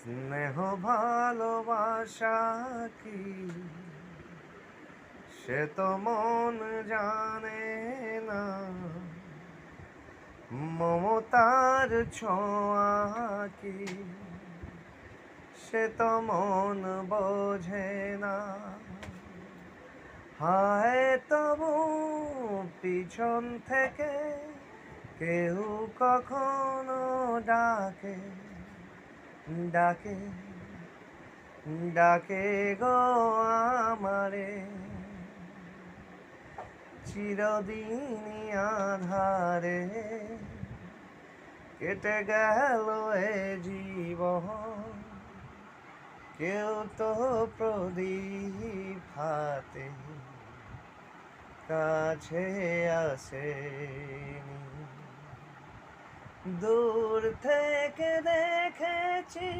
স্নেহ ভালোবাসা কি সে তো মন জানে না, মমতার ছোঁয়া কি সে তো মন বোঝে না। হায় তবু পিছন থেকে কেউ কখনো ডাকে ডাকে ডাকে গো আমারে। চিরদিনই আধারে কেটে গেল এ জীবন, কেউ তো প্রদীপ হাতে কাছে আসেনি। দূর থেকে দেখেছি